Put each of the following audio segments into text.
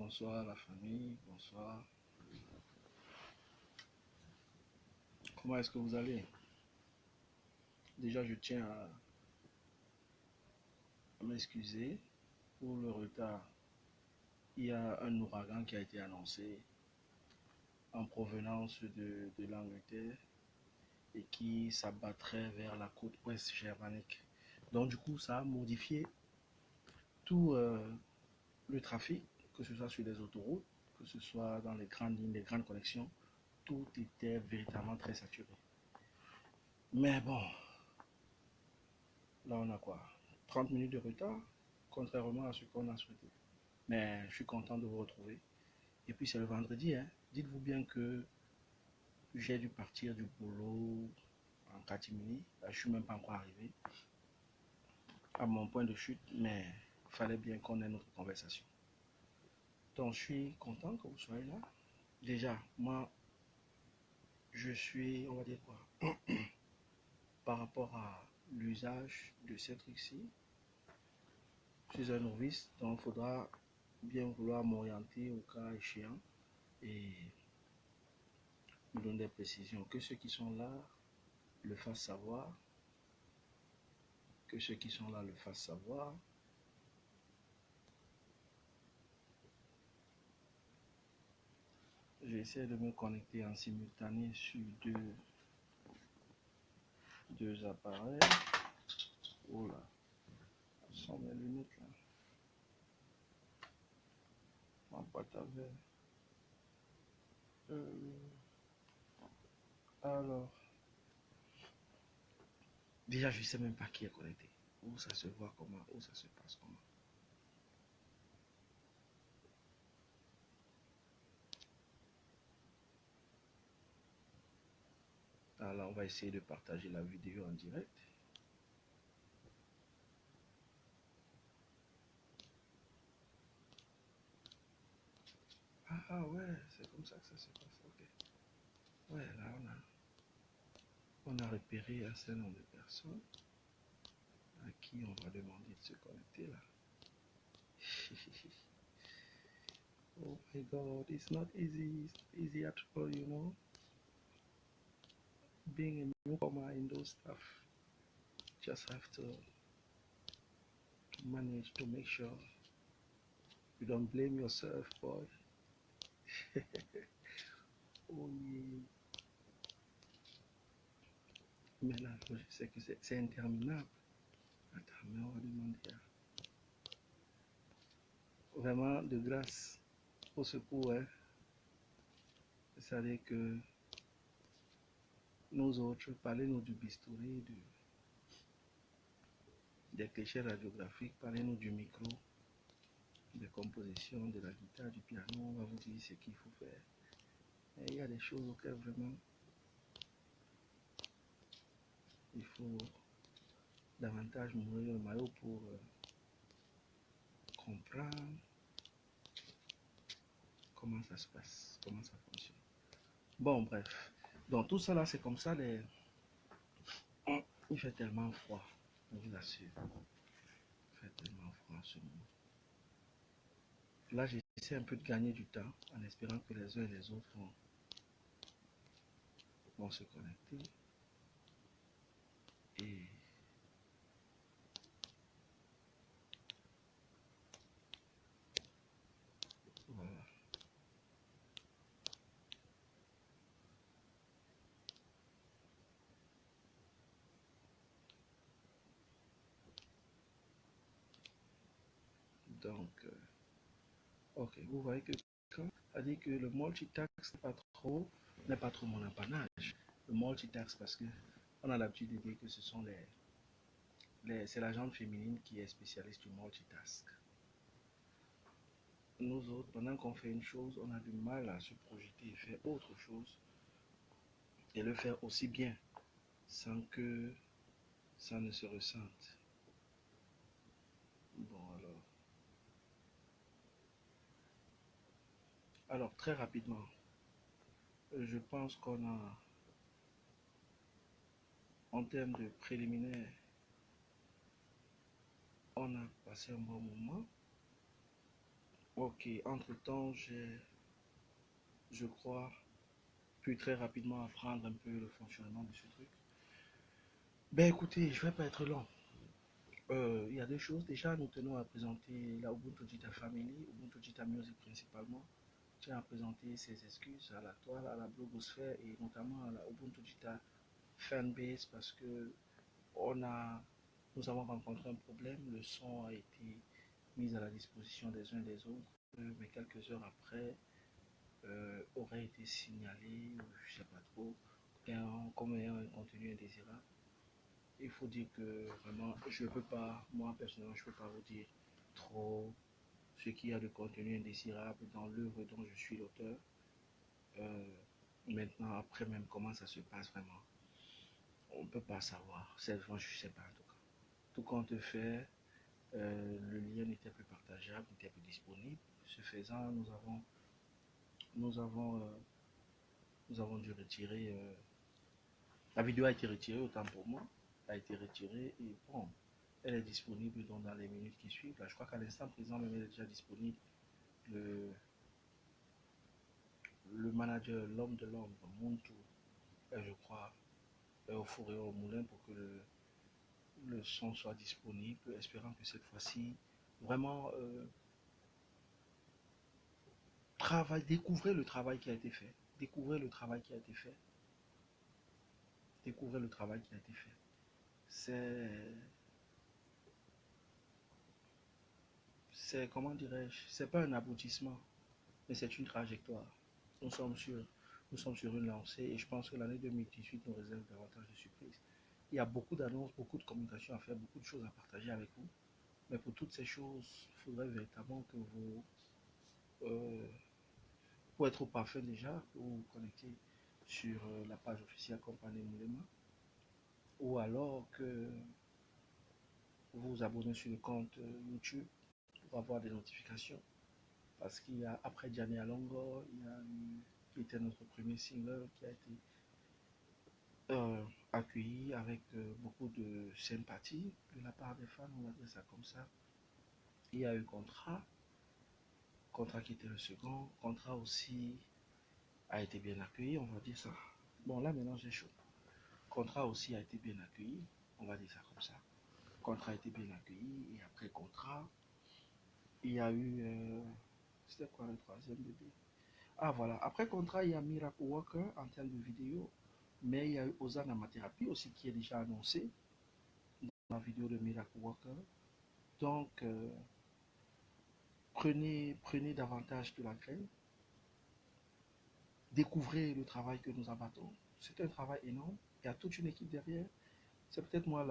bonsoir la famille, bonsoir. Comment est-ce que vous allez? Déjà, je tiens à m'excuser pour le retard. Il y a un ouragan qui a été annoncé en provenance de l'Angleterre et qui s'abattrait vers la côte ouest germanique. Donc du coup, ça a modifié tout le trafic, que ce soit sur les autoroutes, que ce soit dans les grandes lignes, les grandes connexions. Tout était véritablement très saturé. Mais bon, là on a quoi? 30 minutes de retard, contrairement à ce qu'on a souhaité. Mais je suis content de vous retrouver. Et puis c'est le vendredi, hein. Dites-vous bien que j'ai dû partir du boulot en catimini. Là, je suis même pas encore arrivé à mon point de chute, mais il fallait bien qu'on ait notre conversation. Donc je suis content que vous soyez là. Déjà, moi, je suis, on va dire quoi, par rapport à l'usage de ces trucs-ci, je suis un novice, donc il faudra bien vouloir m'orienter au cas échéant et me donner des précisions. Que ceux qui sont là le fassent savoir, que ceux qui sont là le fassent savoir. J'essaie de me connecter en simultané sur deux appareils. Oh là, sans mes lunettes là. Ma boîte à verre. Alors, déjà je sais même pas qui est connecté. Où ça se voit comment, où ça se passe comment. Alors on va essayer de partager la vidéo en direct. Ah ouais, c'est comme ça que ça se passe. Ok. Ouais, là on a repéré un certain nombre de personnes à qui on va demander de se connecter là. Oh my god, it's not easy. It's not easy at all, you know. Being a newcomer in those stuff, just have to manage to make sure you don't blame yourself, boy. Oh yeah. Mais là, je sais que c'est interminable. Attends, mais on va demander vraiment de grâce au secours, hein. C'est-à-dire que nous autres, parlez-nous du bistouri, des clichés radiographiques, parlez-nous du micro, des compositions, de la guitare, du piano, on va vous dire ce qu'il faut faire. Et il y a des choses auxquelles vraiment il faut davantage mourir le maillot pour comprendre comment ça se passe, comment ça fonctionne. Bon, bref. Donc tout ça là, c'est comme ça. Il fait tellement froid, je vous assure. Il fait tellement froid en ce moment. Là, j'essaie un peu de gagner du temps en espérant que les uns et les autres vont se connecter. Et voilà. Donc, ok, vous voyez que quand on a dit que le multitask n'est pas trop mon apanage. Le multitask parce que on a l'habitude de dire que ce sont c'est la gente féminine qui est spécialiste du multitask. Nous autres, pendant qu'on fait une chose, on a du mal à se projeter et faire autre chose et le faire aussi bien sans que ça ne se ressente. Bon, alors très rapidement, je pense qu'on a, en termes de préliminaire, on a passé un bon moment. Ok, entre-temps, je crois, pu très rapidement apprendre un peu le fonctionnement de ce truc. Ben écoutez, je vais pas être long. Il y a deux choses. Déjà, nous tenons à présenter la Ubuntu Jita Family, Ubuntu Jita Music principalement. Je tiens à présenter ses excuses à la toile, à la blogosphère et notamment à la Ubuntu Jita Fanbase parce que on a, nous avons rencontré un problème. Le son a été mis à la disposition des uns des autres, mais quelques heures après, aurait été signalé, je sais pas trop, comme ayant un contenu indésirable. Il faut dire que vraiment, je ne peux pas, moi personnellement, je ne peux pas vous dire trop ce qu'il y a de contenu indésirable dans l'œuvre dont je suis l'auteur. Euh, Maintenant, après même, comment ça se passe vraiment, on ne peut pas savoir. C'est, je ne sais pas en tout cas. Tout compte fait, le lien n'était plus partageable, n'était plus disponible. Ce faisant, nous avons, euh, nous avons dû retirer. La vidéo a été retirée, autant pour moi. Elle a été retirée et bon, elle est disponible donc dans les minutes qui suivent. Là, je crois qu'à l'instant présent, même elle est déjà disponible. Le, le manager, l'homme de l'ombre, Muntu, je crois, est au four et au moulin pour que le son soit disponible, espérant que cette fois-ci, vraiment, découvrez le travail qui a été fait. Découvrez le travail qui a été fait. Découvrez le travail qui a été fait. C'est comment dirais-je, c'est pas un aboutissement, mais c'est une trajectoire. Nous sommes sur, nous sommes sur une lancée et je pense que l'année 2018 nous réserve davantage de surprises. Il y a beaucoup d'annonces, beaucoup de communications à faire, beaucoup de choses à partager avec vous. Mais pour toutes ces choses, il faudrait véritablement que vous, euh, pour être au parfait déjà, vous vous connectez sur la page officielle Compagnie Moulema ou alors que vous vous abonnez sur le compte YouTube pour avoir des notifications. Parce qu'il y a, après Gianni Alongo, il y a eu, qui était notre premier single, qui a été accueilli avec beaucoup de sympathie de la part des fans, on va dire ça comme ça. Il y a eu Contrat, Contrat qui était le second, Contrat aussi a été bien accueilli, on va dire ça. Bon, là maintenant j'ai chaud. Contrat aussi a été bien accueilli, on va dire ça comme ça. Contrat a été bien accueilli, et après Contrat, il y a eu. C'était quoi le troisième bébé? Ah voilà, après Contrat, il y a Miracle Walker en termes de vidéo, mais il y a eu Ozan Amathérapie aussi qui est déjà annoncé dans la vidéo de Miracle Walker. Donc, prenez davantage de la graine, découvrez le travail que nous abattons. C'est un travail énorme, il y a toute une équipe derrière. C'est peut-être moi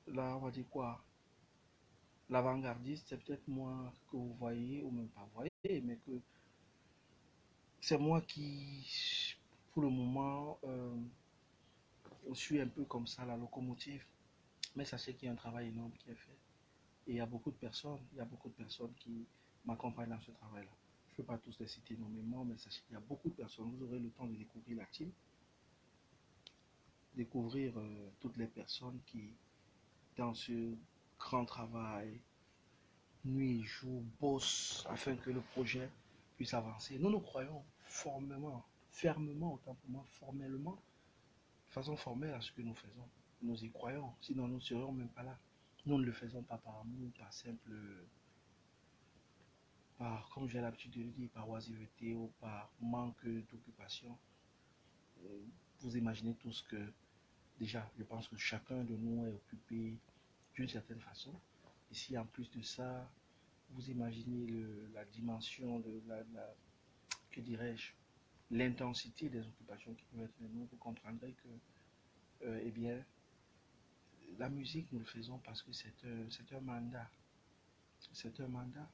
on va dire quoi, l'avant-gardiste, c'est peut-être moi que vous voyez ou même pas voyez, mais que c'est moi qui, pour le moment, suis un peu comme ça la locomotive. Mais sachez qu'il y a un travail énorme qui est fait. Et il y a beaucoup de personnes qui m'accompagnent dans ce travail-là. Je ne peux pas tous les citer nommément, mais sachez qu'il y a beaucoup de personnes. Vous aurez le temps de découvrir la team, découvrir toutes les personnes qui, dans ce grand travail, nuit, jour, bossent afin que le projet puisse avancer. Nous croyons formellement, fermement, autant pour moi, formellement, de façon formelle à ce que nous faisons. Nous y croyons, sinon nous ne serions même pas là. Nous ne le faisons pas par amour, par simple, par, comme j'ai l'habitude de le dire, par oisiveté ou par manque d'occupation. Vous imaginez tous que, déjà, je pense que chacun de nous est occupé d'une certaine façon. Et si en plus de ça, vous imaginez la dimension de que dirais-je, l'intensité des occupations qui peuvent être les nôtres, vous comprendrez que, eh bien, la musique, nous le faisons parce que c'est un mandat. C'est un mandat.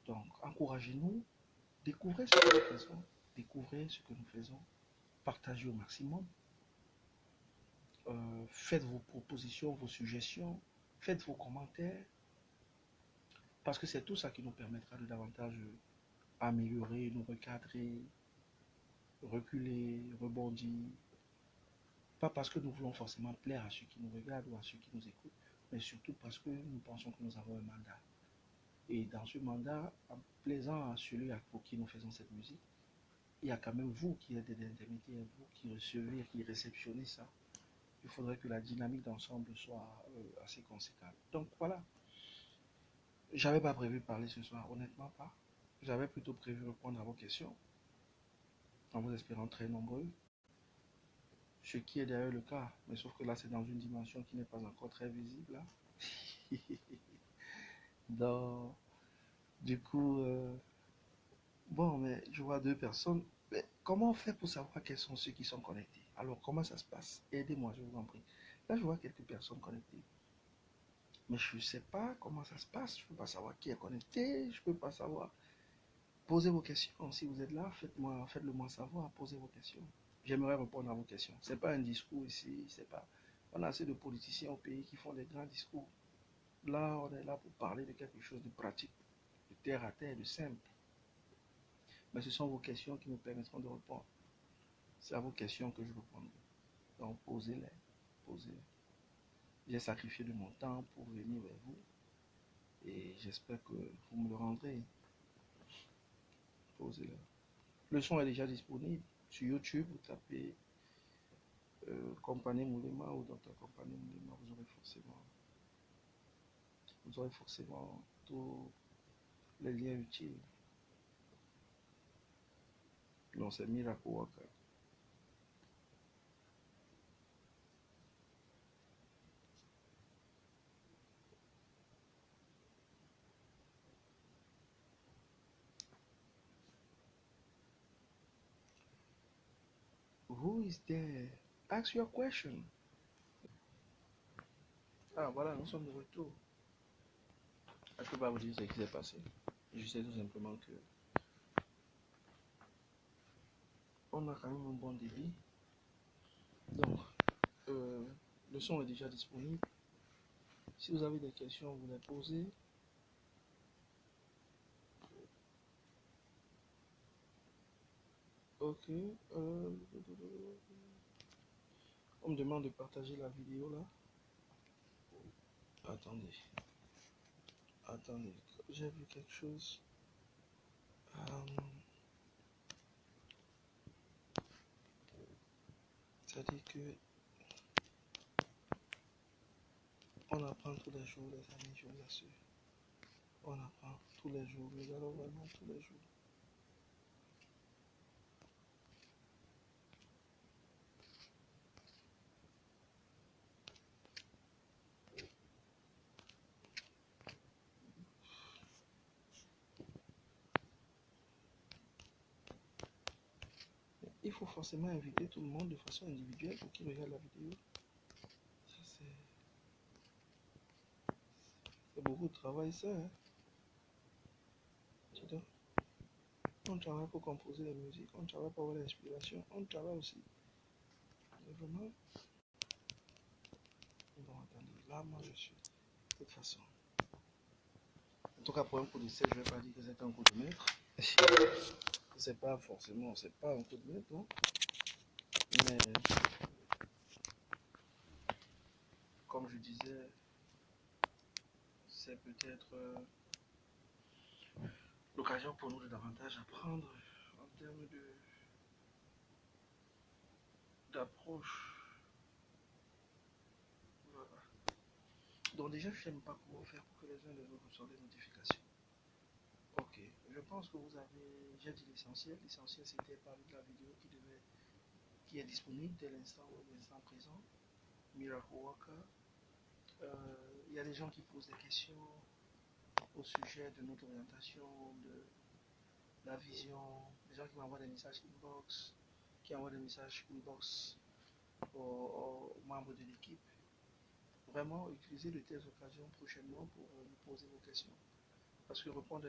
Donc, encouragez-nous, découvrez ce que nous faisons, découvrez ce que nous faisons, partagez au maximum, faites vos propositions, vos suggestions, faites vos commentaires, parce que c'est tout ça qui nous permettra de davantage améliorer, nous recadrer, reculer, rebondir. Pas parce que nous voulons forcément plaire à ceux qui nous regardent ou à ceux qui nous écoutent, mais surtout parce que nous pensons que nous avons un mandat. Et dans ce mandat, en plaisant à celui pour qui nous faisons cette musique, il y a quand même vous qui êtes des intermédiaires, vous qui recevez, qui réceptionnez ça. Il faudrait que la dynamique d'ensemble soit assez conséquente. Donc voilà, j'avais pas prévu de parler ce soir, honnêtement pas. J'avais plutôt prévu répondre à vos questions, en vous espérant très nombreux. Ce qui est d'ailleurs le cas, mais sauf que là c'est dans une dimension qui n'est pas encore très visible. Là. Donc, du coup, bon, mais je vois deux personnes. Mais comment on fait pour savoir quels sont ceux qui sont connectés? Alors, comment ça se passe? Aidez-moi, je vous en prie. Là, je vois quelques personnes connectées. Mais je ne sais pas comment ça se passe. Je ne peux pas savoir qui est connecté. Je ne peux pas savoir. Posez vos questions. Si vous êtes là, faites-le moi savoir. Posez vos questions. J'aimerais répondre à vos questions. Ce n'est pas un discours ici. C'est pas... On a assez de politiciens au pays qui font des grands discours. Là, on est là pour parler de quelque chose de pratique, de terre à terre, de simple. Mais ce sont vos questions qui me permettront de répondre. C'est à vos questions que je répondrai. Donc, posez-les. Posez-les. J'ai sacrifié de mon temps pour venir vers vous. Et j'espère que vous me le rendrez. Posez-les. Le son est déjà disponible sur YouTube. Vous tapez Compagnie Moulema ou Dr Compagnie Moulema. Vous aurez forcément tous les liens utiles. Non, c'est Miracle Waka. Who is there? Ask your question. Ah, voilà, nous sommes de retour. Je ne peux pas vous dire ce qui s'est passé. Je sais tout simplement que on a quand même un bon débit. Donc, le son est déjà disponible. Si vous avez des questions, vous les posez. Ok. On me demande de partager la vidéo là. Attendez. Attendez. J'ai vu quelque chose. C'est-à-dire que on apprend tous les jours, les amis, je vous assure. On apprend tous les jours. Nous allons vraiment tous les jours. Il faut forcément inviter tout le monde de façon individuelle pour qu'ils regardent la vidéo. Ça, c'est beaucoup de travail, ça. Hein? On travaille pour composer la musique, on travaille pour avoir l'inspiration, on travaille aussi. Mais vraiment. Bon, attendez, là, moi, je suis. De toute façon. En tout cas, pour un coup d'essai, je ne vais pas dire que c'est un coup de maître. C'est pas forcément, c'est pas un coup de maître, non? Mais, comme je disais, c'est peut-être l'occasion pour nous de davantage apprendre en termes d'approche. Voilà. Donc déjà, je ne sais pas comment faire pour que les uns et les autres reçoivent des notifications. Ok, je pense que vous avez, j'ai dit l'essentiel. L'essentiel, c'était parler de la vidéo qui est disponible dès l'instant présent. Miracle Waka. Il y a des gens qui posent des questions au sujet de notre orientation, de la vision, des gens qui m'envoient des messages inbox, qui envoient des messages inbox aux membres de l'équipe. Vraiment, utilisez de telles occasions prochainement pour me poser vos questions. Parce que répondre